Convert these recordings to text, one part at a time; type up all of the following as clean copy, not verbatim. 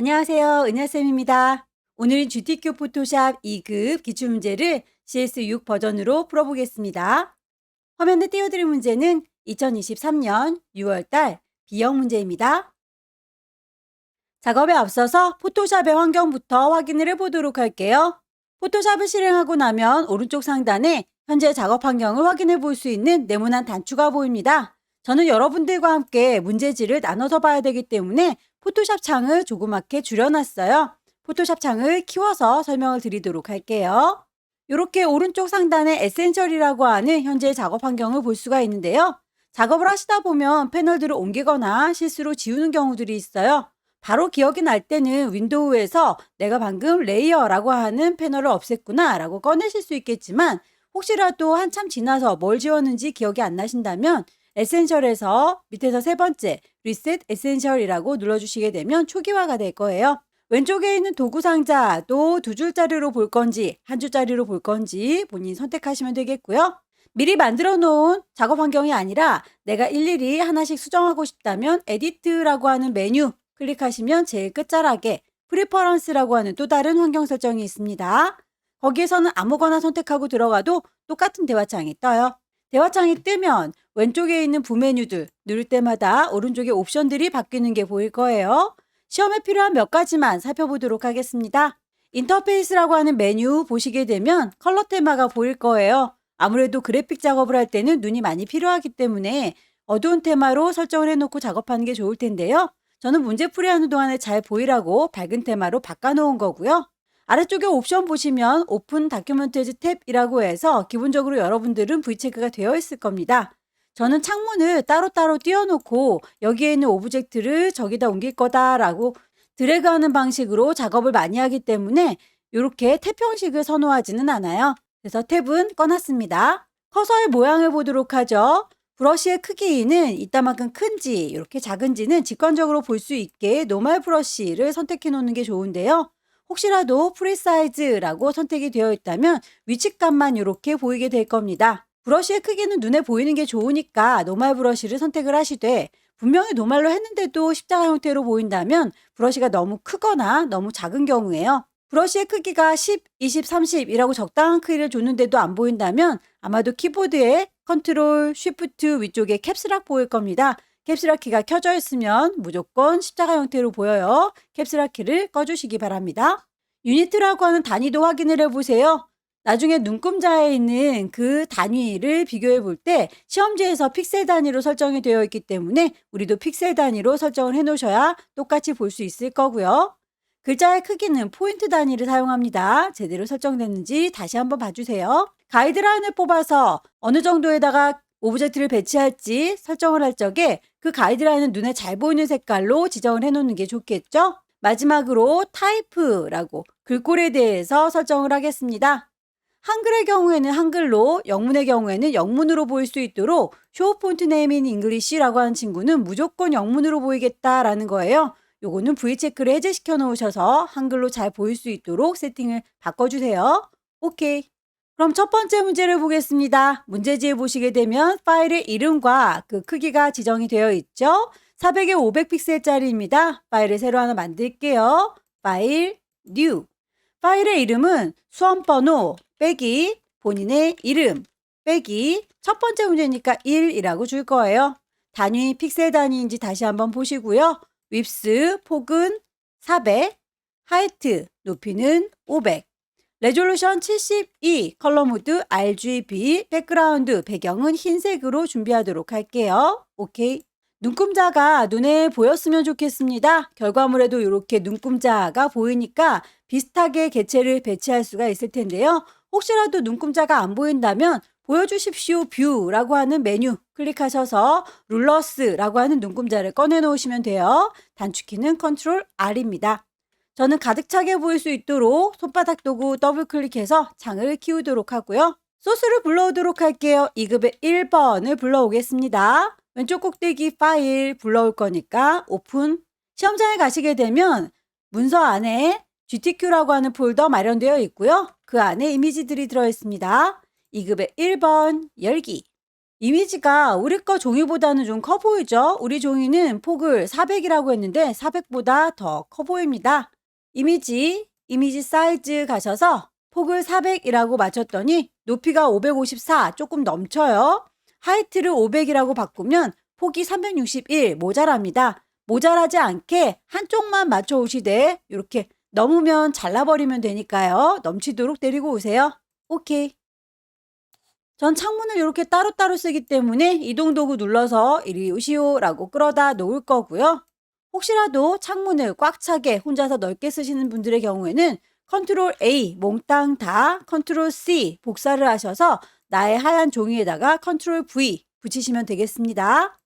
안녕하세요. 은하쌤입니다. 오늘은 GTQ 포토샵 2급 기출문제를 CS6 버전으로 풀어보겠습니다. 화면에 띄워드릴 문제는 2023년 6월달 B형 문제입니다. 작업에 앞서서 포토샵의 환경부터 확인을 해보도록 할게요. 포토샵을 실행하고 나면 오른쪽 상단에 현재 작업 환경을 확인해 볼 수 있는 네모난 단추가 보입니다. 저는 여러분들과 함께 문제지를 나눠서 봐야 되기 때문에 포토샵 창을 조그맣게 줄여놨어요. 포토샵 창을 키워서 설명을 드리도록 할게요. 이렇게 오른쪽 상단에 에센셜이라고 하는 현재 작업 환경을 볼 수가 있는데요. 작업을 하시다 보면 패널들을 옮기거나 실수로 지우는 경우들이 있어요. 바로 기억이 날 때는 윈도우에서 내가 방금 레이어라고 하는 패널을 없앴구나 라고 꺼내실 수 있겠지만, 혹시라도 한참 지나서 뭘 지웠는지 기억이 안 나신다면 에센셜에서 밑에서 세 번째 리셋 에센셜이라고 눌러주시게 되면 초기화가 될 거예요. 왼쪽에 있는 도구 상자도 두 줄짜리로 볼 건지 한 줄짜리로 볼 건지 본인이 선택하시면 되겠고요. 미리 만들어 놓은 작업 환경이 아니라 내가 일일이 하나씩 수정하고 싶다면 에디트라고 하는 메뉴 클릭하시면 제일 끝자락에 프리퍼런스라고 하는 또 다른 환경 설정이 있습니다. 거기에서는 아무거나 선택하고 들어가도 똑같은 대화창이 떠요. 대화창이 뜨면 왼쪽에 있는 부메뉴들 누를 때마다 오른쪽에 옵션들이 바뀌는 게 보일 거예요. 시험에 필요한 몇 가지만 살펴보도록 하겠습니다. 인터페이스라고 하는 메뉴 보시게 되면 컬러 테마가 보일 거예요. 아무래도 그래픽 작업을 할 때는 눈이 많이 필요하기 때문에 어두운 테마로 설정을 해놓고 작업하는 게 좋을 텐데요. 저는 문제풀이 하는 동안에 잘 보이라고 밝은 테마로 바꿔놓은 거고요. 아래쪽에 옵션 보시면 오픈 다큐멘터리즈 탭이라고 해서 기본적으로 여러분들은 V체크가 되어 있을 겁니다. 저는 창문을 따로따로 띄워놓고 여기에 있는 오브젝트를 저기다 옮길 거다라고 드래그하는 방식으로 작업을 많이 하기 때문에 이렇게 탭 형식을 선호하지는 않아요. 그래서 탭은 꺼놨습니다. 커서의 모양을 보도록 하죠. 브러쉬의 크기는 이따만큼 큰지 이렇게 작은지는 직관적으로 볼 수 있게 노멀 브러쉬를 선택해 놓는 게 좋은데요. 혹시라도 프리사이즈라고 선택이 되어 있다면 위치감만 이렇게 보이게 될 겁니다. 브러쉬의 크기는 눈에 보이는 게 좋으니까 노멀 브러쉬를 선택을 하시되, 분명히 노멀로 했는데도 십자가 형태로 보인다면 브러쉬가 너무 크거나 너무 작은 경우예요. 브러쉬의 크기가 10, 20, 30이라고 적당한 크기를 줬는데도 안 보인다면 아마도 키보드에 컨트롤, 쉬프트 위쪽에 캡스락 보일 겁니다. 캡스락 키가 켜져 있으면 무조건 십자가 형태로 보여요. 캡스락 키를 꺼주시기 바랍니다. 유니트라고 하는 단위도 확인을 해보세요. 나중에 눈금자에 있는 그 단위를 비교해 볼 때 시험지에서 픽셀 단위로 설정이 되어 있기 때문에 우리도 픽셀 단위로 설정을 해 놓으셔야 똑같이 볼 수 있을 거고요. 글자의 크기는 포인트 단위를 사용합니다. 제대로 설정됐는지 다시 한번 봐주세요. 가이드라인을 뽑아서 어느 정도에다가 오브젝트를 배치할지 설정을 할 적에 그 가이드라인은 눈에 잘 보이는 색깔로 지정을 해 놓는 게 좋겠죠? 마지막으로 타이프라고 글꼴에 대해서 설정을 하겠습니다. 한글의 경우에는 한글로, 영문의 경우에는 영문으로 보일 수 있도록 쇼 폰트 네임 인 잉글리시라고 하는 친구는 무조건 영문으로 보이겠다라는 거예요. 요거는 V체크를 해제시켜 놓으셔서 한글로 잘 보일 수 있도록 세팅을 바꿔주세요. 오케이. 그럼 첫 번째 문제를 보겠습니다. 문제지에 보시게 되면 파일의 이름과 그 크기가 지정이 되어 있죠. 400에 500픽셀짜리입니다. 파일을 새로 하나 만들게요. 파일, 뉴. 파일의 이름은 수험번호 빼기 본인의 이름 빼기 첫 번째 문제니까 1이라고 줄 거예요. 단위 픽셀 단위인지 다시 한번 보시고요. 윕스 폭은 400, 하이트 높이는 500, 레졸루션 72, 컬러 모드 RGB, 백그라운드 배경은 흰색으로 준비하도록 할게요. 오케이. 눈금자가 눈에 보였으면 좋겠습니다. 결과물에도 이렇게 눈금자가 보이니까 비슷하게 개체를 배치할 수가 있을 텐데요. 혹시라도 눈금자가 안 보인다면 보여주십시오 뷰라고 하는 메뉴 클릭하셔서 룰러스라고 하는 눈금자를 꺼내 놓으시면 돼요. 단축키는 컨트롤 R입니다. 저는 가득 차게 보일 수 있도록 손바닥 도구 더블 클릭해서 창을 키우도록 하고요. 소스를 불러오도록 할게요. 2급의 1번을 불러오겠습니다. 왼쪽 꼭대기 파일 불러올 거니까 오픈. 시험장에 가시게 되면 문서 안에 GTQ라고 하는 폴더 마련되어 있고요. 그 안에 이미지들이 들어있습니다. 2급의 1번 열기. 이미지가 우리 거 종이보다는 좀 커 보이죠? 우리 종이는 폭을 400이라고 했는데 400보다 더 커 보입니다. 이미지 사이즈 가셔서 폭을 400이라고 맞췄더니 높이가 554 조금 넘쳐요. 하이트를 500이라고 바꾸면 폭이 361 모자랍니다. 모자라지 않게 한쪽만 맞춰 오시되 이렇게 넘으면 잘라버리면 되니까요. 넘치도록 데리고 오세요. 오케이. 전 창문을 이렇게 따로따로 쓰기 때문에 이동도구 눌러서 이리 오시오라고 끌어다 놓을 거고요. 혹시라도 창문을 꽉 차게 혼자서 넓게 쓰시는 분들의 경우에는 컨트롤 A 몽땅 다 컨트롤 C 복사를 하셔서 나의 하얀 종이에다가 컨트롤 V 붙이시면 되겠습니다.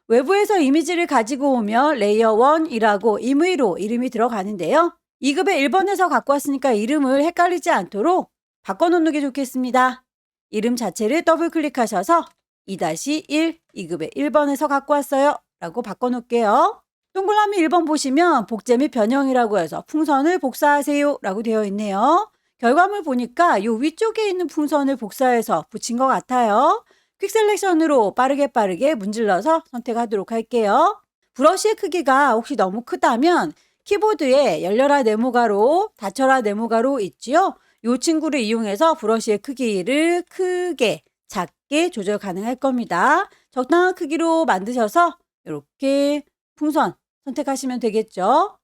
외부에서 이미지를 가지고 오면 레이어 1이라고 임의로 이름이 들어가는데요. 2급의 1번에서 갖고 왔으니까 이름을 헷갈리지 않도록 바꿔놓는 게 좋겠습니다. 이름 자체를 더블 클릭하셔서 2-1 2급의 1번에서 갖고 왔어요 라고 바꿔놓을게요. 동그라미 1번 보시면 복제 및 변형이라고 해서 풍선을 복사하세요 라고 되어 있네요. 결과물 보니까 요 위쪽에 있는 풍선을 복사해서 붙인 것 같아요. 퀵 셀렉션으로 빠르게 문질러서 선택하도록 할게요. 브러쉬의 크기가 혹시 너무 크다면 키보드에 열려라 네모가로, 닫혀라 네모가로 있지요. 이 친구를 이용해서 브러쉬의 크기를 크게, 작게 조절 가능할 겁니다. 적당한 크기로 만드셔서 이렇게 풍선 선택하시면 되겠죠.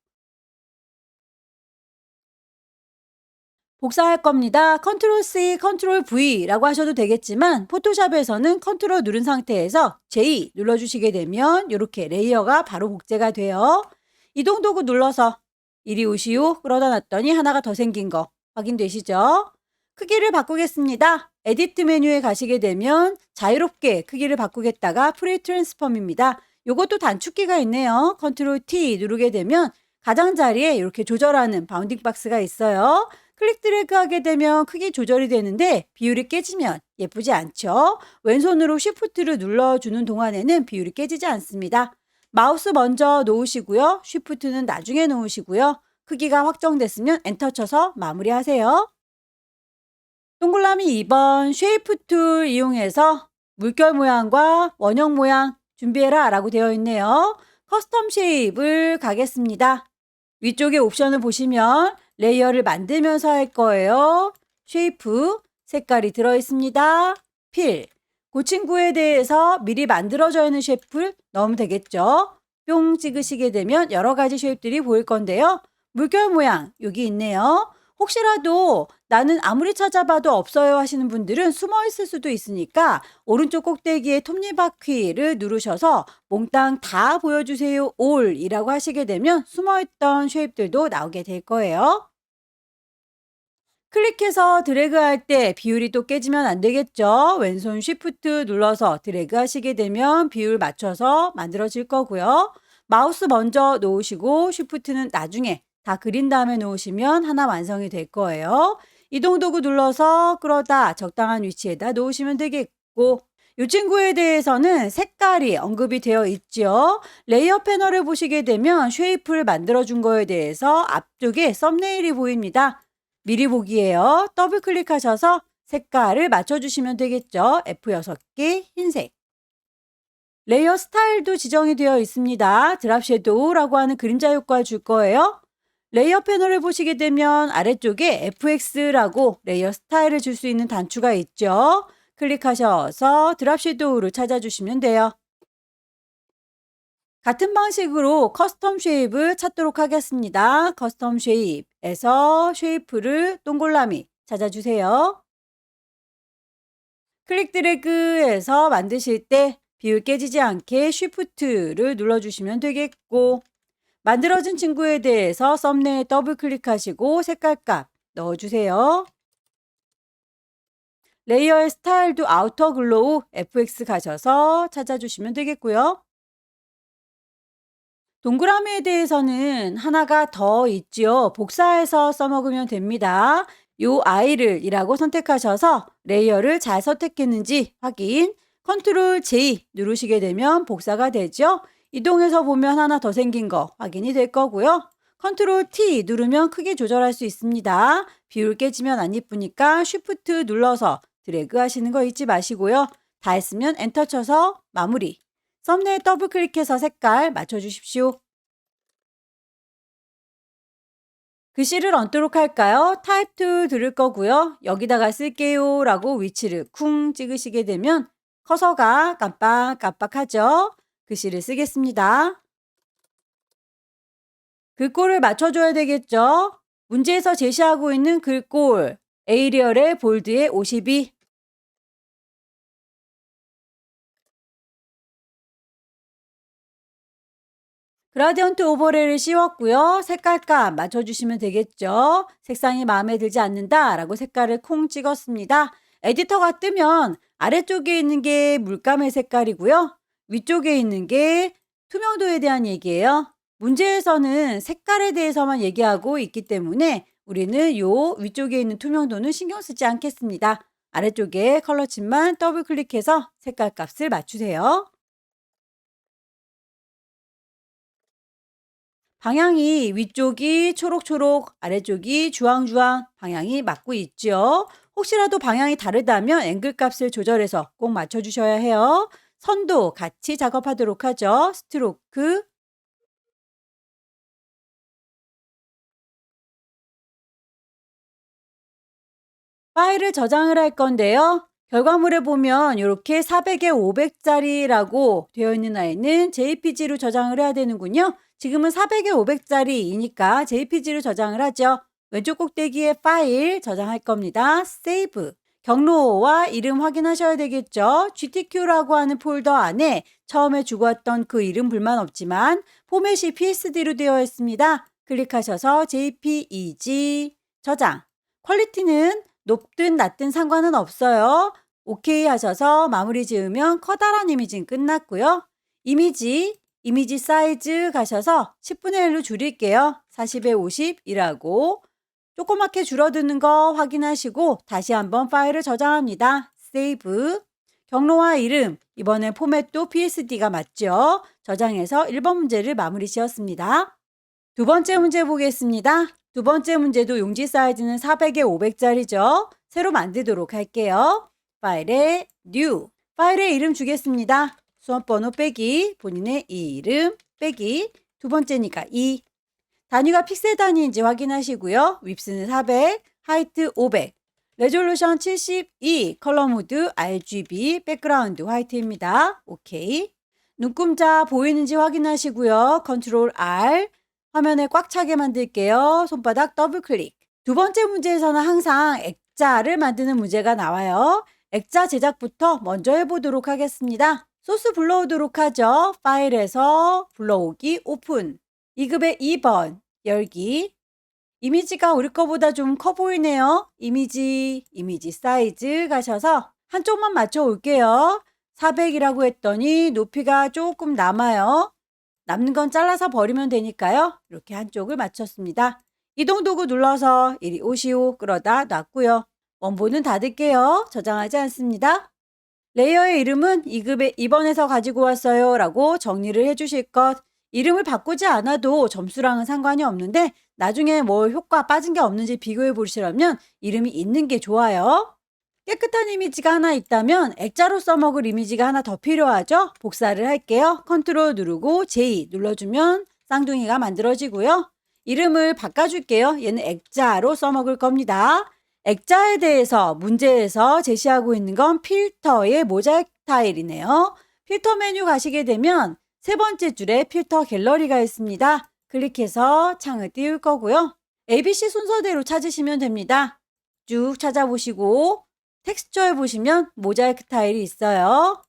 복사할 겁니다. 컨트롤 C, 컨트롤 V라고 하셔도 되겠지만 포토샵에서는 컨트롤 누른 상태에서 J 눌러주시게 되면 이렇게 레이어가 바로 복제가 돼요. 이동 도구 눌러서 이리 오시오 끌어다 놨더니 하나가 더 생긴 거 확인되시죠? 크기를 바꾸겠습니다. 에디트 메뉴에 가시게 되면 자유롭게 크기를 바꾸겠다가 프리 트랜스폼입니다. 이것도 단축키가 있네요. 컨트롤 T 누르게 되면 가장자리에 이렇게 조절하는 바운딩 박스가 있어요. 클릭 드래그 하게 되면 크기 조절이 되는데 비율이 깨지면 예쁘지 않죠? 왼손으로 쉬프트를 눌러주는 동안에는 비율이 깨지지 않습니다. 마우스 먼저 놓으시고요. 쉬프트는 나중에 놓으시고요. 크기가 확정됐으면 엔터 쳐서 마무리하세요. 동그라미 2번 쉐이프 툴 이용해서 물결 모양과 원형 모양 준비해라 라고 되어 있네요. 커스텀 쉐입을 가겠습니다. 위쪽에 옵션을 보시면 레이어를 만들면서 할 거예요. 쉐이프, 색깔이 들어있습니다. 필, 그 친구에 대해서 미리 만들어져 있는 쉐입을 넣으면 되겠죠. 뿅 찍으시게 되면 여러 가지 쉐입들이 보일 건데요. 물결 모양 여기 있네요. 혹시라도 나는 아무리 찾아봐도 없어요 하시는 분들은 숨어 있을 수도 있으니까 오른쪽 꼭대기에 톱니바퀴를 누르셔서 몽땅 다 보여주세요 올이라고 하시게 되면 숨어있던 쉐입들도 나오게 될 거예요. 클릭해서 드래그 할 때 비율이 또 깨지면 안 되겠죠. 왼손 쉬프트 눌러서 드래그 하시게 되면 비율 맞춰서 만들어질 거고요. 마우스 먼저 놓으시고 쉬프트는 나중에 다 그린 다음에 놓으시면 하나 완성이 될 거예요. 이동 도구 눌러서 끌어다 적당한 위치에다 놓으시면 되겠고 이 친구에 대해서는 색깔이 언급이 되어 있죠. 레이어 패널을 보시게 되면 쉐이프를 만들어 준 거에 대해서 앞쪽에 썸네일이 보입니다. 미리 보기예요. 더블 클릭하셔서 색깔을 맞춰주시면 되겠죠. F6개 흰색. 레이어 스타일도 지정이 되어 있습니다. 드랍 섀도우라고 하는 그림자 효과를 줄 거예요. 레이어 패널을 보시게 되면 아래쪽에 FX라고 레이어 스타일을 줄 수 있는 단추가 있죠. 클릭하셔서 드랍 섀도우를 찾아주시면 돼요. 같은 방식으로 커스텀 쉐입을 찾도록 하겠습니다. 커스텀 쉐입에서 쉐이프를 동글라미 찾아주세요. 클릭 드래그해서 만드실 때 비율 깨지지 않게 쉬프트를 눌러주시면 되겠고 만들어진 친구에 대해서 썸네일 더블 클릭하시고 색깔값 넣어주세요. 레이어의 스타일도 아우터 글로우 FX 가셔서 찾아주시면 되겠고요. 동그라미에 대해서는 하나가 더 있지요. 복사해서 써먹으면 됩니다. 요 아이를 이라고 선택하셔서 레이어를 잘 선택했는지 확인. 컨트롤 J 누르시게 되면 복사가 되죠. 이동해서 보면 하나 더 생긴 거 확인이 될 거고요. 컨트롤 T 누르면 크기 조절할 수 있습니다. 비율 깨지면 안 이쁘니까 쉬프트 눌러서 드래그 하시는 거 잊지 마시고요. 다 했으면 엔터 쳐서 마무리. 썸네일 더블 클릭해서 색깔 맞춰주십시오. 글씨를 얹도록 할까요? 타입 툴 들을 거고요. 여기다가 쓸게요 라고 위치를 쿵 찍으시게 되면 커서가 깜빡깜빡하죠. 글씨를 쓰겠습니다. 글꼴을 맞춰줘야 되겠죠. 문제에서 제시하고 있는 글꼴 에이리얼의 볼드의 52. 그라디언트 오버레이를 씌웠고요. 색깔값 맞춰주시면 되겠죠. 색상이 마음에 들지 않는다 라고 색깔을 콩 찍었습니다. 에디터가 뜨면 아래쪽에 있는 게 물감의 색깔이고요. 위쪽에 있는 게 투명도에 대한 얘기예요. 문제에서는 색깔에 대해서만 얘기하고 있기 때문에 우리는 요 위쪽에 있는 투명도는 신경 쓰지 않겠습니다. 아래쪽에 컬러침만 더블 클릭해서 색깔 값을 맞추세요. 방향이 위쪽이 초록초록, 아래쪽이 주황주황 방향이 맞고 있죠. 혹시라도 방향이 다르다면 앵글 값을 조절해서 꼭 맞춰주셔야 해요. 선도 같이 작업하도록 하죠. 스트로크. 파일을 저장을 할 건데요. 결과물에 보면 이렇게 400에 500짜리라고 되어 있는 아이는 JPG로 저장을 해야 되는군요. 지금은 400에 500짜리이니까 JPG로 저장을 하죠. 왼쪽 꼭대기에 파일 저장할 겁니다. 세이브. 경로와 이름 확인하셔야 되겠죠. GTQ라고 하는 폴더 안에 처음에 주고 왔던 그 이름 불만 없지만 포맷이 PSD로 되어 있습니다. 클릭하셔서 JPEG 저장. 퀄리티는 높든 낮든 상관은 없어요. 오케이 하셔서 마무리 지으면 커다란 이미지는 끝났고요. 이미지 사이즈 가셔서 10분의 1로 줄일게요. 40에 50이라고 조그맣게 줄어드는 거 확인하시고 다시 한번 파일을 저장합니다. 세이브. 경로와 이름, 이번엔 포맷도 PSD가 맞죠? 저장해서 1번 문제를 마무리 지었습니다. 두 번째 문제 보겠습니다. 두 번째 문제도 용지 사이즈는 400에 500짜리죠. 새로 만들도록 할게요. 파일에 new. 파일에 이름 주겠습니다. 수험번호 빼기, 본인의 이름 빼기, 두 번째니까 2. 단위가 픽셀 단위인지 확인하시고요. 윕스는 400, 하이트 500, 레졸루션 72, 컬러 모드 RGB, 백그라운드 화이트입니다. 오케이. 눈금자 보이는지 확인하시고요. 컨트롤 R. 화면에 꽉 차게 만들게요. 손바닥 더블 클릭. 두 번째 문제에서는 항상 액자를 만드는 문제가 나와요. 액자 제작부터 먼저 해보도록 하겠습니다. 소스 불러오도록 하죠. 파일에서 불러오기 오픈. 2급의 2번 열기. 이미지가 우리 거보다 좀 커 보이네요. 이미지 사이즈 가셔서 한쪽만 맞춰 올게요. 400이라고 했더니 높이가 조금 남아요. 남는 건 잘라서 버리면 되니까요. 이렇게 한쪽을 맞췄습니다. 이동 도구 눌러서 이리 오시오 끌어다 놨고요. 원본은 닫을게요. 저장하지 않습니다. 레이어의 이름은 2급의 2번에서 가지고 왔어요 라고 정리를 해주실 것. 이름을 바꾸지 않아도 점수랑은 상관이 없는데 나중에 뭐 효과 빠진 게 없는지 비교해 보시려면 이름이 있는 게 좋아요. 깨끗한 이미지가 하나 있다면 액자로 써먹을 이미지가 하나 더 필요하죠. 복사를 할게요. 컨트롤 누르고 J 눌러주면 쌍둥이가 만들어지고요. 이름을 바꿔줄게요. 얘는 액자로 써먹을 겁니다. 액자에 대해서 문제에서 제시하고 있는 건 필터의 모자이크 타일이네요. 필터 메뉴 가시게 되면 세 번째 줄에 필터 갤러리가 있습니다. 클릭해서 창을 띄울 거고요. ABC 순서대로 찾으시면 됩니다. 쭉 찾아보시고 텍스처에 보시면 모자이크 타일이 있어요.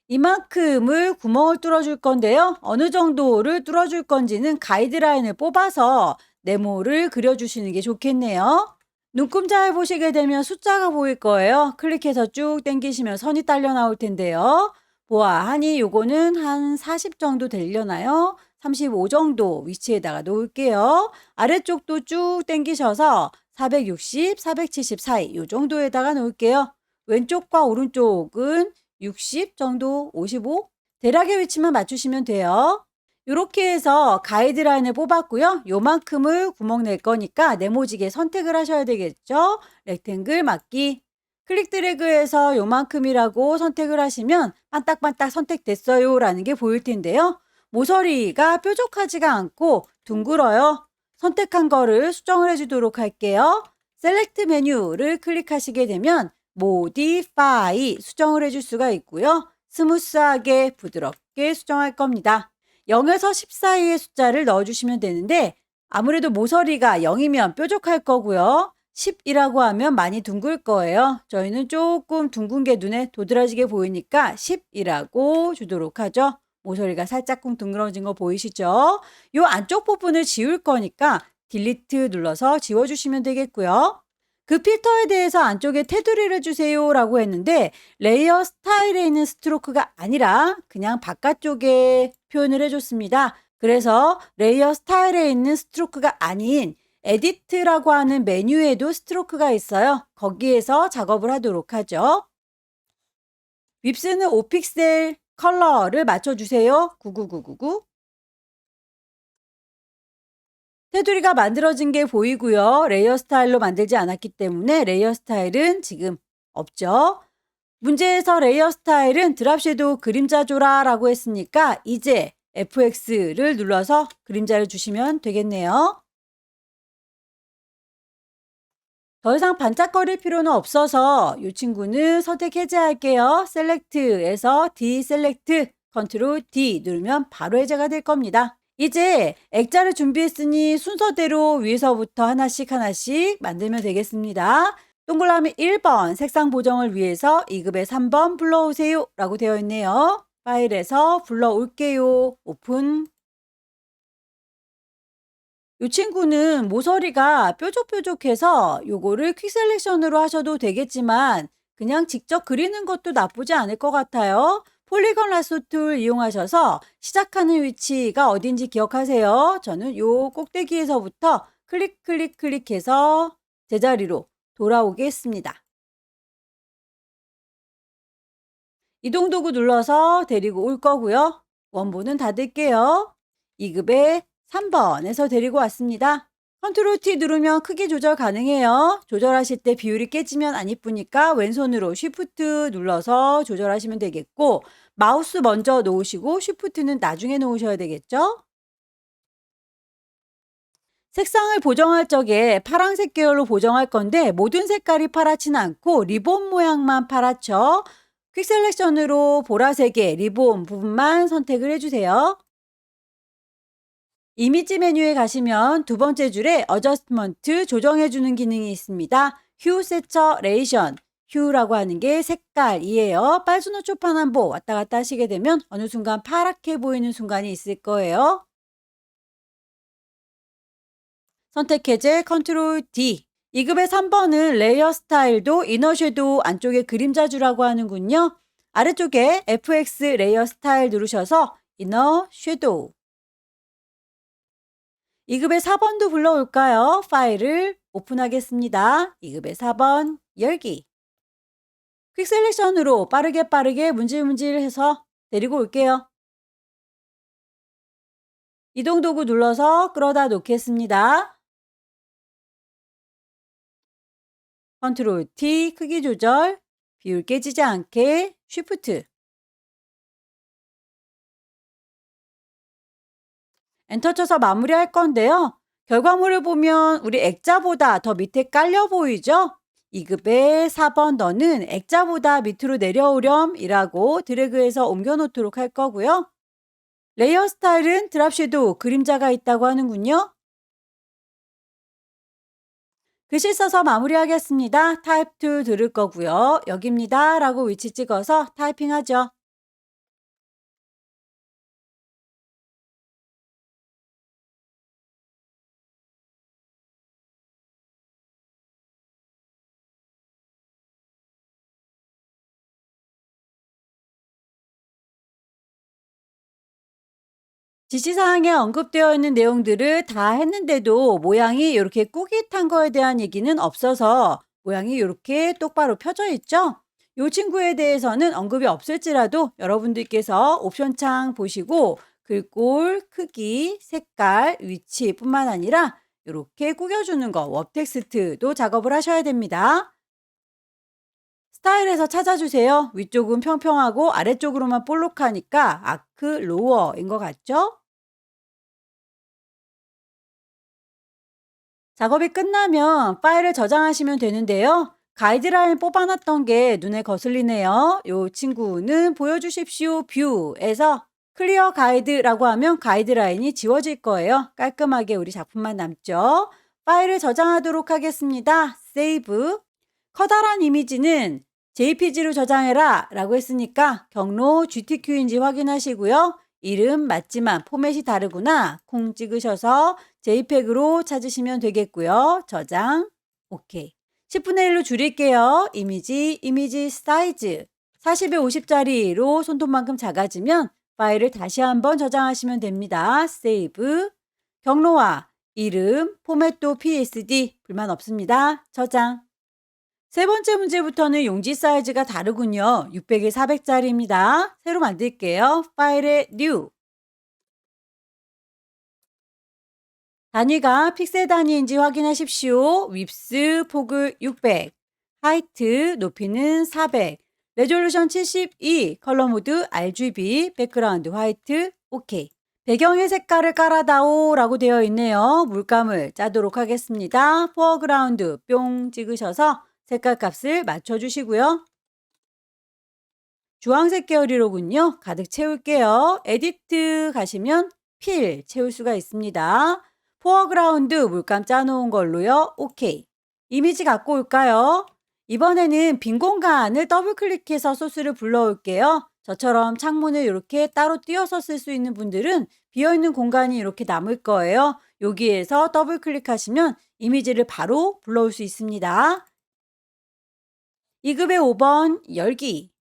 이만큼을 구멍을 뚫어줄 건데요. 어느 정도를 뚫어줄 건지는 가이드라인을 뽑아서 네모를 그려주시는 게 좋겠네요. 눈금자에 보시게 되면 숫자가 보일 거예요. 클릭해서 쭉 당기시면 선이 딸려 나올 텐데요. 보아하니 요거는 한 40 정도 되려나요? 35 정도 위치에다가 놓을게요. 아래쪽도 쭉 당기셔서 460, 470 사이 요 정도에다가 놓을게요. 왼쪽과 오른쪽은 60 정도, 55 대략의 위치만 맞추시면 돼요. 이렇게 해서 가이드라인을 뽑았고요. 요만큼을 구멍 낼 거니까 네모지게 선택을 하셔야 되겠죠. 렉탱글 맞기. 클릭 드래그해서 요만큼이라고 선택을 하시면 반딱반딱 선택됐어요 라는 게 보일 텐데요. 모서리가 뾰족하지가 않고 둥글어요. 선택한 거를 수정을 해주도록 할게요. 셀렉트 메뉴를 클릭하시게 되면 모디파이 수정을 해줄 수가 있고요. 스무스하게 부드럽게 수정할 겁니다. 0에서 10 사이의 숫자를 넣어주시면 되는데 아무래도 모서리가 0이면 뾰족할 거고요. 10이라고 하면 많이 둥글 거예요. 저희는 조금 둥근 게 눈에 도드라지게 보이니까 10이라고 주도록 하죠. 모서리가 살짝쿵 둥그러진 거 보이시죠? 이 안쪽 부분을 지울 거니까 딜리트 눌러서 지워주시면 되겠고요. 그 필터에 대해서 안쪽에 테두리를 주세요 라고 했는데 레이어 스타일에 있는 스트로크가 아니라 그냥 바깥쪽에 표현을 해줬습니다. 그래서 레이어 스타일에 있는 스트로크가 아닌 에디트라고 하는 메뉴에도 스트로크가 있어요. 거기에서 작업을 하도록 하죠. 윕스는 5픽셀 컬러를 맞춰주세요. 99999. 테두리가 만들어진 게 보이고요. 레이어 스타일로 만들지 않았기 때문에 레이어 스타일은 지금 없죠. 문제에서 레이어 스타일은 드랍 섀도우 그림자 줘라 라고 했으니까 이제 FX를 눌러서 그림자를 주시면 되겠네요. 더 이상 반짝거릴 필요는 없어서 이 친구는 선택 해제할게요. 셀렉트에서 디셀렉트 컨트롤 D 누르면 바로 해제가 될 겁니다. 이제 액자를 준비했으니 순서대로 위에서부터 하나씩 만들면 되겠습니다. 동그라미 1번 색상 보정을 위해서 2급에 3번 불러오세요 라고 되어 있네요. 파일에서 불러올게요. 오픈. 이 친구는 모서리가 뾰족뾰족해서 요거를 퀵 셀렉션으로 하셔도 되겠지만 그냥 직접 그리는 것도 나쁘지 않을 것 같아요. 폴리건 라소 툴 이용하셔서 시작하는 위치가 어딘지 기억하세요. 저는 요 꼭대기에서부터 클릭해서 제자리로 돌아오겠습니다. 이동 도구 눌러서 데리고 올 거고요. 원본은 닫을게요. 2급에 3번에서 데리고 왔습니다. 컨트롤 T 누르면 크기 조절 가능해요. 조절하실 때 비율이 깨지면 안 이쁘니까 왼손으로 쉬프트 눌러서 조절하시면 되겠고 마우스 먼저 놓으시고 쉬프트는 나중에 놓으셔야 되겠죠. 색상을 보정할 적에 파란색 계열로 보정할 건데 모든 색깔이 파랗지는 않고 리본 모양만 파랗죠. 퀵 셀렉션으로 보라색의 리본 부분만 선택을 해주세요. 이미지 메뉴에 가시면 두 번째 줄에 어저스트먼트 조정해주는 기능이 있습니다. 휴 세처레이션, 휴라고 하는 게 색깔이에요. 빨주노 초판한보 왔다 갔다 하시게 되면 어느 순간 파랗게 보이는 순간이 있을 거예요. 선택 해제 컨트롤 D. 2급의 3번은 레이어 스타일도 이너 섀도우 안쪽에 그림자 주라고 하는군요. 아래쪽에 FX 레이어 스타일 누르셔서 이너 섀도우. 2급의 4번도 불러올까요? 파일을 오픈하겠습니다. 2급의 4번 열기. 퀵 셀렉션으로 빠르게 문질문질 해서 데리고 올게요. 이동 도구 눌러서 끌어다 놓겠습니다. 컨트롤 T 크기 조절, 비율 깨지지 않게 쉬프트. 엔터 쳐서 마무리할 건데요. 결과물을 보면 우리 액자보다 더 밑에 깔려 보이죠? 2급의 4번 너는 액자보다 밑으로 내려오렴 이라고 드래그해서 옮겨 놓도록 할 거고요. 레이어 스타일은 드랍 섀도우 그림자가 있다고 하는군요. 글씨 써서 마무리하겠습니다. 타입 툴 들을 거고요. 여기입니다 라고 위치 찍어서 타이핑하죠. 지시사항에 언급되어 있는 내용들을 다 했는데도 모양이 이렇게 꾸깃한 거에 대한 얘기는 없어서 모양이 이렇게 똑바로 펴져 있죠? 이 친구에 대해서는 언급이 없을지라도 여러분들께서 옵션 창 보시고 글꼴, 크기, 색깔, 위치뿐만 아니라 이렇게 꾸겨주는 거, 웹 텍스트도 작업을 하셔야 됩니다. 스타일에서 찾아주세요. 위쪽은 평평하고 아래쪽으로만 볼록하니까 아크 로어인 것 같죠? 작업이 끝나면 파일을 저장하시면 되는데요. 가이드라인 뽑아놨던 게 눈에 거슬리네요. 요 친구는 보여주십시오 뷰에서 클리어 가이드라고 하면 가이드라인이 지워질 거예요. 깔끔하게 우리 작품만 남죠. 파일을 저장하도록 하겠습니다. 세이브. 커다란 이미지는 JPG로 저장해라 라고 했으니까 경로 GTQ인지 확인하시고요. 이름 맞지만 포맷이 다르구나 콩 찍으셔서 JPEG으로 찾으시면 되겠고요. 저장 오케이. 10분의 1로 줄일게요. 이미지 사이즈 40에 50짜리로 손톱만큼 작아지면 파일을 다시 한번 저장하시면 됩니다. 세이브. 경로와 이름 포맷도 PSD 불만 없습니다. 저장. 세 번째 문제부터는 용지 사이즈가 다르군요. 600에 400짜리입니다. 새로 만들게요. 파일에 New. 단위가 픽셀 단위인지 확인하십시오. 윕스 폭을 600, 하이트 높이는 400, 레졸루션 72, 컬러 모드 RGB, 백그라운드 화이트, 오케이. 배경의 색깔을 깔아다오 라고 되어 있네요. 물감을 짜도록 하겠습니다. 포어그라운드 뿅 찍으셔서 색깔 값을 맞춰주시고요. 주황색 계열이로군요. 가득 채울게요. 에디트 가시면 필 채울 수가 있습니다. 포어그라운드 물감 짜놓은 걸로요. 오케이. 이미지 갖고 올까요? 이번에는 빈 공간을 더블 클릭해서 소스를 불러올게요. 저처럼 창문을 이렇게 따로 띄어서 쓸 수 있는 분들은 비어있는 공간이 이렇게 남을 거예요. 여기에서 더블 클릭하시면 이미지를 바로 불러올 수 있습니다. 2급의 5번 열기.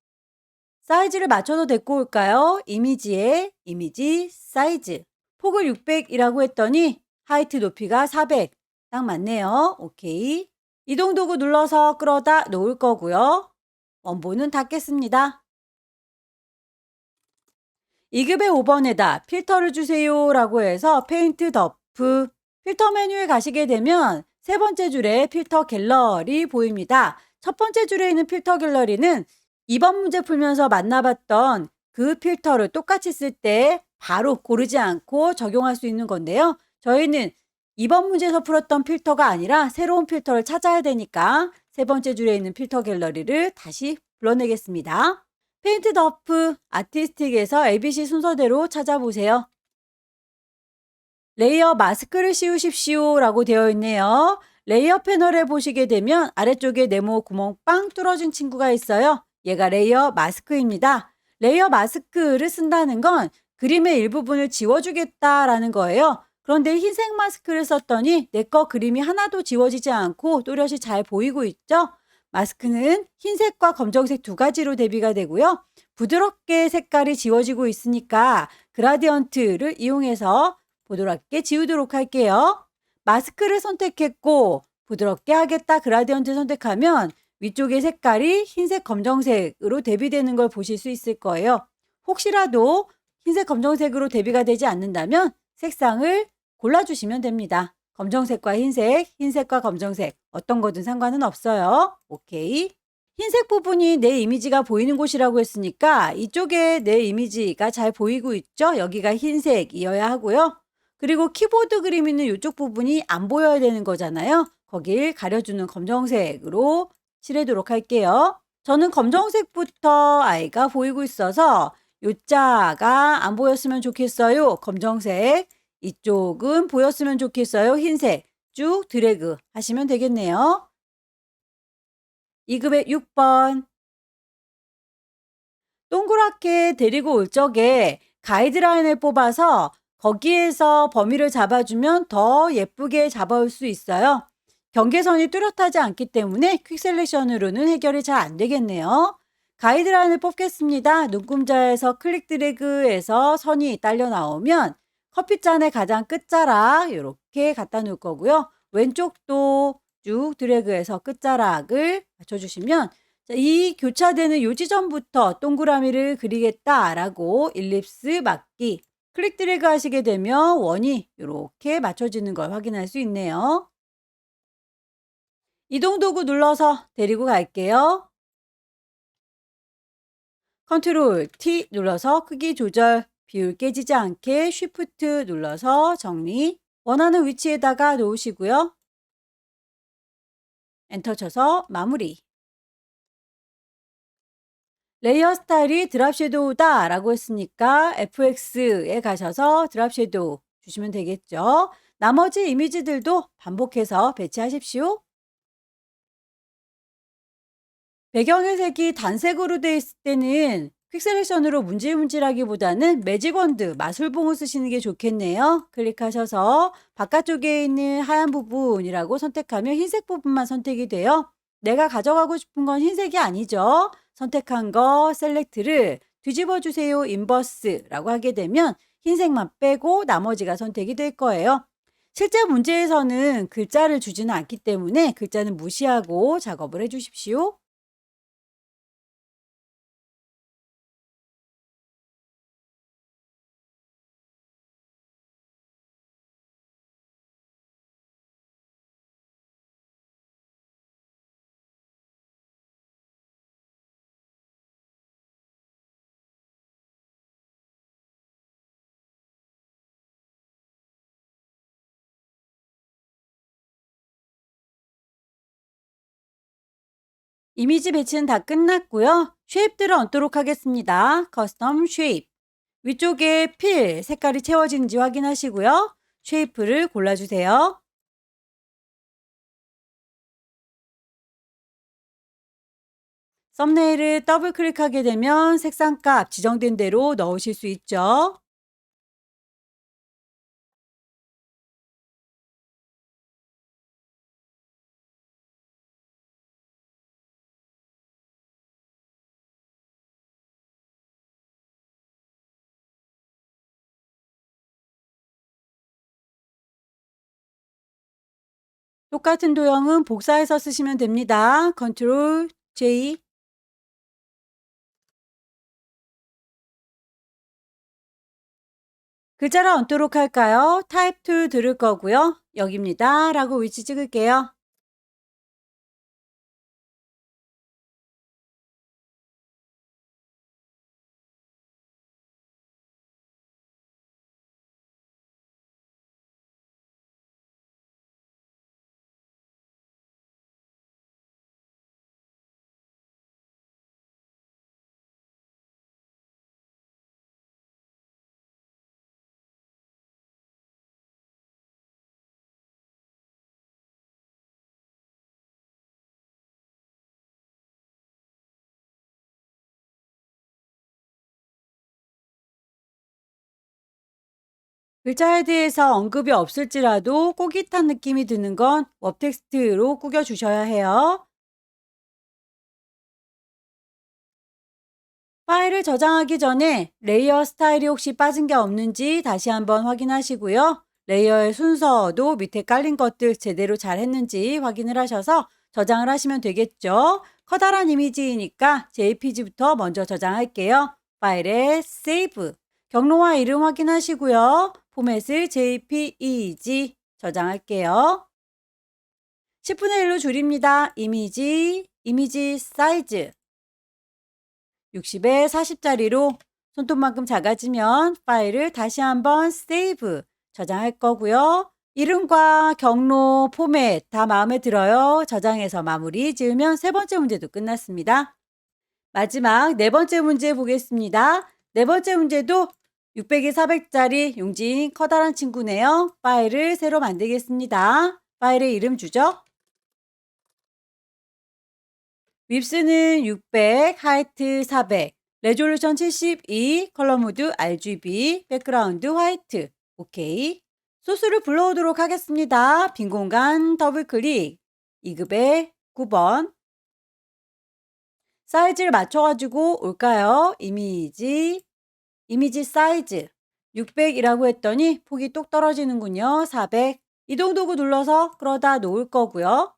사이즈를 맞춰서 데리고 올까요? 이미지에 이미지 사이즈. 폭을 600이라고 했더니 하이트 높이가 400. 딱 맞네요. 오케이. 이동 도구 눌러서 끌어다 놓을 거고요. 원본은 닫겠습니다. 2급의 5번에다 필터를 주세요 라고 해서 페인트 덮프. 필터 메뉴에 가시게 되면 세 번째 줄에 필터 갤러리 보입니다. 첫 번째 줄에 있는 필터 갤러리는 이번 문제 풀면서 만나봤던 그 필터를 똑같이 쓸 때 바로 고르지 않고 적용할 수 있는 건데요. 저희는 이번 문제에서 풀었던 필터가 아니라 새로운 필터를 찾아야 되니까 세 번째 줄에 있는 필터 갤러리를 다시 불러내겠습니다. 페인트 덮프 아티스틱에서 ABC 순서대로 찾아보세요. 레이어 마스크를 씌우십시오 라고 되어 있네요. 레이어 패널에 보시게 되면 아래쪽에 네모 구멍 빵 뚫어진 친구가 있어요. 얘가 레이어 마스크입니다. 레이어 마스크를 쓴다는 건 그림의 일부분을 지워주겠다라는 거예요. 그런데 흰색 마스크를 썼더니 내 거 그림이 하나도 지워지지 않고 또렷이 잘 보이고 있죠? 마스크는 흰색과 검정색 두 가지로 대비가 되고요. 부드럽게 색깔이 지워지고 있으니까 그라디언트를 이용해서 부드럽게 지우도록 할게요. 마스크를 선택했고 부드럽게 하겠다 그라디언트 선택하면 위쪽의 색깔이 흰색 검정색으로 대비되는 걸 보실 수 있을 거예요. 혹시라도 흰색 검정색으로 대비가 되지 않는다면 색상을 골라주시면 됩니다. 검정색과 흰색, 흰색과 검정색 어떤 거든 상관은 없어요. 오케이. 흰색 부분이 내 이미지가 보이는 곳이라고 했으니까 이쪽에 내 이미지가 잘 보이고 있죠? 여기가 흰색이어야 하고요. 그리고 키보드 그림 있는 이쪽 부분이 안 보여야 되는 거잖아요. 거길 가려주는 검정색으로 칠하도록 할게요. 저는 검정색부터 아이가 보이고 있어서 요자가 안 보였으면 좋겠어요. 검정색. 이쪽은 보였으면 좋겠어요. 흰색. 쭉 드래그 하시면 되겠네요. 2급의 6번. 동그랗게 데리고 올 적에 가이드라인을 뽑아서 거기에서 범위를 잡아주면 더 예쁘게 잡아올 수 있어요. 경계선이 뚜렷하지 않기 때문에 퀵 셀렉션으로는 해결이 잘 안 되겠네요. 가이드라인을 뽑겠습니다. 눈금자에서 클릭 드래그해서 선이 딸려 나오면 커피잔의 가장 끝자락 이렇게 갖다 놓을 거고요. 왼쪽도 쭉 드래그해서 끝자락을 맞춰주시면 이 교차되는 요 지점부터 동그라미를 그리겠다라고 일립스 맞기 클릭 드래그 하시게 되면 원이 이렇게 맞춰지는 걸 확인할 수 있네요. 이동 도구 눌러서 데리고 갈게요. 컨트롤 T 눌러서 크기 조절, 비율 깨지지 않게 쉬프트 눌러서 정리. 원하는 위치에다가 놓으시고요. 엔터 쳐서 마무리. 레이어 스타일이 드랍 섀도우다 라고 했으니까 FX에 가셔서 드랍 섀도우 주시면 되겠죠. 나머지 이미지들도 반복해서 배치하십시오. 배경의 색이 단색으로 되어 있을 때는 퀵 셀렉션으로 문질문질하기보다는 매직 원드, 마술봉을 쓰시는 게 좋겠네요. 클릭하셔서 바깥쪽에 있는 하얀 부분이라고 선택하면 흰색 부분만 선택이 돼요. 내가 가져가고 싶은 건 흰색이 아니죠. 선택한 거 셀렉트를 뒤집어 주세요 인버스라고 하게 되면 흰색만 빼고 나머지가 선택이 될 거예요. 실제 문제에서는 글자를 주지는 않기 때문에 글자는 무시하고 작업을 해 주십시오. 이미지 배치는 다 끝났고요. 쉐입들을 얹도록 하겠습니다. 커스텀 쉐입. 위쪽에 필 색깔이 채워지는지 확인하시고요. 쉐이프를 골라주세요. 썸네일을 더블 클릭하게 되면 색상값 지정된 대로 넣으실 수 있죠. 똑같은 도형은 복사해서 쓰시면 됩니다. 컨트롤 J. 글자를 얹도록 할까요? 타입 툴 들을 거고요. 여기입니다. 라고 위치 찍을게요. 글자에 대해서 언급이 없을지라도 꼬깃한 느낌이 드는 건 웹 텍스트로 꾸겨 주셔야 해요. 파일을 저장하기 전에 레이어 스타일이 혹시 빠진 게 없는지 다시 한번 확인하시고요. 레이어의 순서도 밑에 깔린 것들 제대로 잘 했는지 확인을 하셔서 저장을 하시면 되겠죠. 커다란 이미지이니까 JPG부터 먼저 저장할게요. 파일에 세이브, 경로와 이름 확인하시고요. 포맷을 JPEG 저장할게요. 10분의 1로 줄입니다. 이미지 사이즈 60에 40짜리로 손톱만큼 작아지면 파일을 다시 한번 세이브 저장할 거고요. 이름과 경로, 포맷 다 마음에 들어요. 저장해서 마무리 지으면 세 번째 문제도 끝났습니다. 마지막 네 번째 문제 보겠습니다. 네 번째 문제도 600에 400짜리 용진 커다란 친구네요. 파일을 새로 만들겠습니다. 파일의 이름 주죠. 윕스는 600, 하이트 400, 레졸루션 72, 컬러 모드 RGB, 백그라운드 화이트. 오케이. 소스를 불러오도록 하겠습니다. 빈 공간 더블 클릭. 2급의 9번. 사이즈를 맞춰가지고 올까요? 이미지 사이즈. 600이라고 했더니 폭이 똑 떨어지는군요. 400. 이동 도구 눌러서 끌어다 놓을 거고요.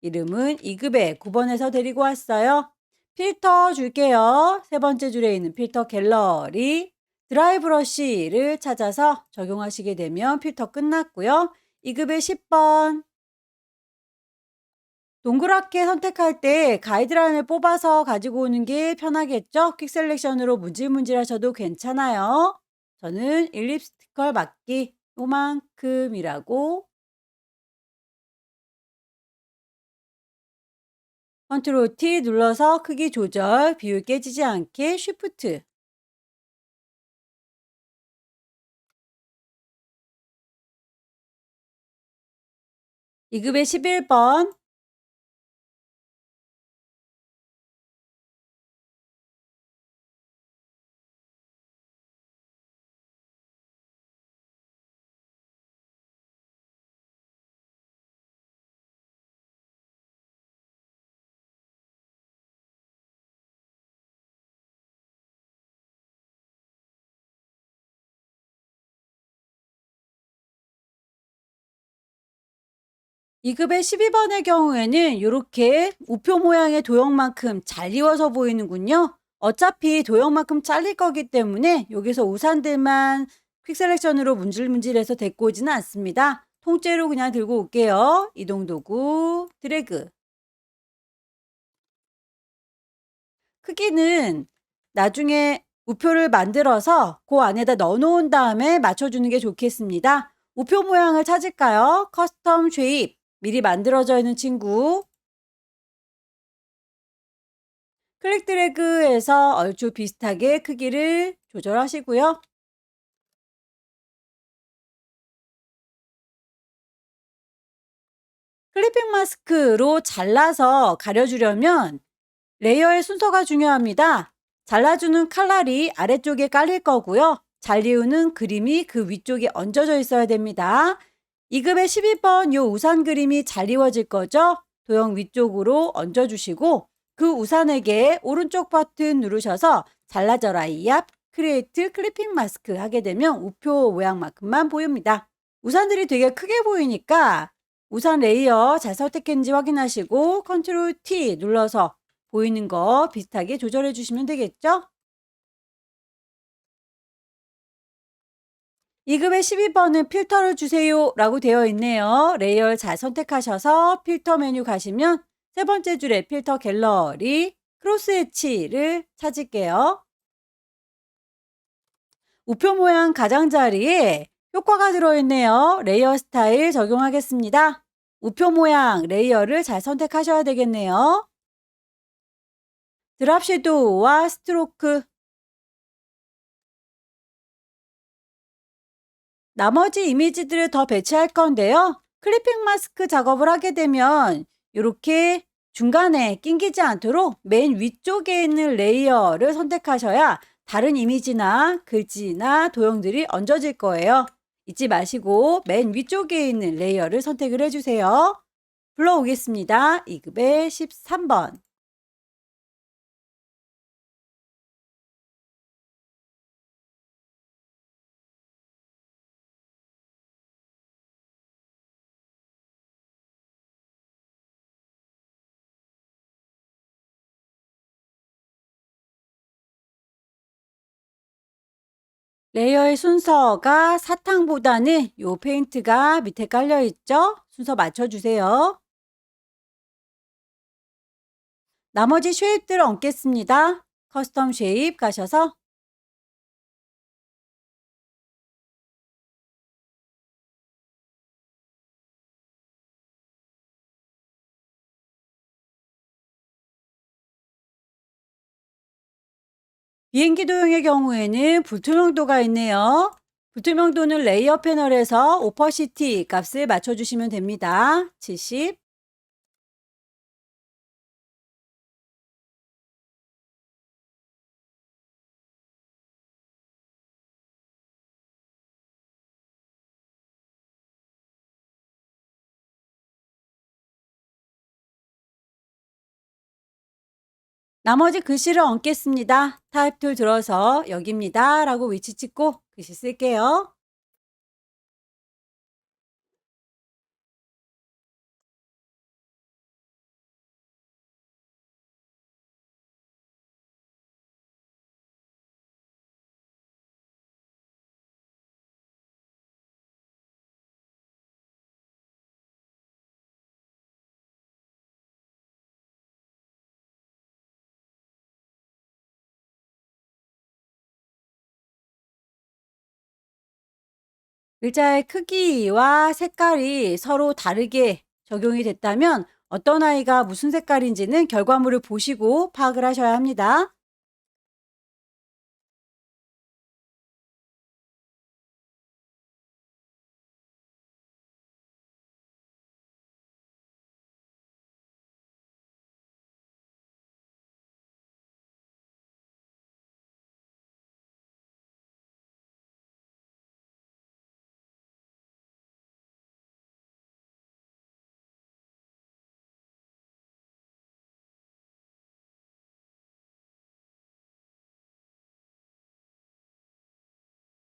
이름은 2급의 9번에서 데리고 왔어요. 필터 줄게요. 세 번째 줄에 있는 필터 갤러리. 드라이 브러쉬를 찾아서 적용하시게 되면 필터 끝났고요. 2급의 10번. 동그랗게 선택할 때 가이드라인을 뽑아서 가지고 오는 게 편하겠죠? 퀵 셀렉션으로 문질문질하셔도 괜찮아요. 저는 일립스티컬 맞기 요만큼이라고 컨트롤 T 눌러서 크기 조절, 비율 깨지지 않게 쉬프트. 이급의 11번. 이급의 12번의 경우에는 이렇게 우표 모양의 도형만큼 잘 이워서 보이는군요. 어차피 도형만큼 잘릴 거기 때문에 여기서 우산들만 퀵 셀렉션으로 문질문질해서 데리고 오지는 않습니다. 통째로 그냥 들고 올게요. 이동 도구 드래그. 크기는 나중에 우표를 만들어서 그 안에다 넣어 놓은 다음에 맞춰주는 게 좋겠습니다. 우표 모양을 찾을까요? 커스텀 쉐입. 미리 만들어져 있는 친구. 클릭 드래그해서 얼추 비슷하게 크기를 조절하시고요. 클리핑 마스크로 잘라서 가려주려면 레이어의 순서가 중요합니다. 잘라주는 칼날이 아래쪽에 깔릴 거고요. 잘리우는 그림이 그 위쪽에 얹어져 있어야 됩니다. 2급의 12번 요 우산 그림이 잘 이워질 거죠? 도형 위쪽으로 얹어주시고 그 우산에게 오른쪽 버튼 누르셔서 잘라져라 이압 크리에이트 클리핑 마스크 하게 되면 우표 모양만큼만 보입니다. 우산들이 되게 크게 보이니까 우산 레이어 잘 선택했는지 확인하시고 컨트롤 T 눌러서 보이는 거 비슷하게 조절해 주시면 되겠죠? 2급의 12번은 필터를 주세요 라고 되어 있네요. 레이어를 잘 선택하셔서 필터 메뉴 가시면 세 번째 줄에 필터 갤러리 크로스 해치를 찾을게요. 우표 모양 가장자리에 효과가 들어있네요. 레이어 스타일 적용하겠습니다. 우표 모양 레이어를 잘 선택하셔야 되겠네요. 드랍 섀도우와 스트로크. 나머지 이미지들을 더 배치할 건데요. 클리핑 마스크 작업을 하게 되면 이렇게 중간에 낑기지 않도록 맨 위쪽에 있는 레이어를 선택하셔야 다른 이미지나 글씨나 도형들이 얹어질 거예요. 잊지 마시고 맨 위쪽에 있는 레이어를 선택을 해주세요. 불러오겠습니다. 2급의 13번. 레이어의 순서가 사탕보다는 요 페인트가 밑에 깔려 있죠? 순서 맞춰주세요. 나머지 쉐입들 얹겠습니다. 커스텀 쉐입 가셔서 비행기 도형의 경우에는 불투명도가 있네요. 불투명도는 레이어 패널에서 오퍼시티 값을 맞춰주시면 됩니다. 70. 나머지 글씨를 얹겠습니다. 타입 툴 들어서 여기입니다. 라고 위치 찍고 글씨 쓸게요. 글자의 크기와 색깔이 서로 다르게 적용이 됐다면 어떤 아이가 무슨 색깔인지는 결과물을 보시고 파악을 하셔야 합니다.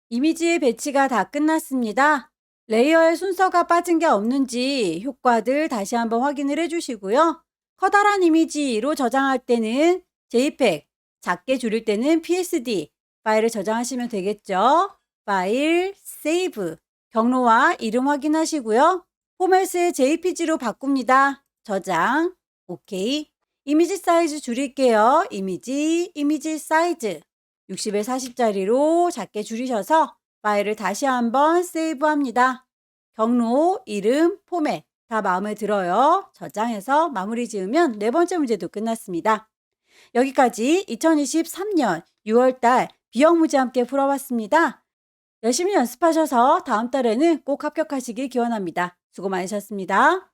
이미지의 배치가 다 끝났습니다. 레이어의 순서가 빠진 게 없는지 효과들 다시 한번 확인을 해주시고요. 커다란 이미지로 저장할 때는 JPEG, 작게 줄일 때는 PSD 파일을 저장하시면 되겠죠. 파일, 세이브, 경로와 이름 확인하시고요. 포맷을 JPG로 바꿉니다. 저장, OK. 이미지 사이즈 줄일게요. 이미지 사이즈. 60에 40짜리로 작게 줄이셔서 파일을 다시 한번 세이브합니다. 경로, 이름, 포맷 다 마음에 들어요. 저장해서 마무리 지으면 네 번째 문제도 끝났습니다. 여기까지 2023년 6월달 비영무지 함께 풀어봤습니다. 열심히 연습하셔서 다음 달에는 꼭 합격하시길 기원합니다. 수고 많으셨습니다.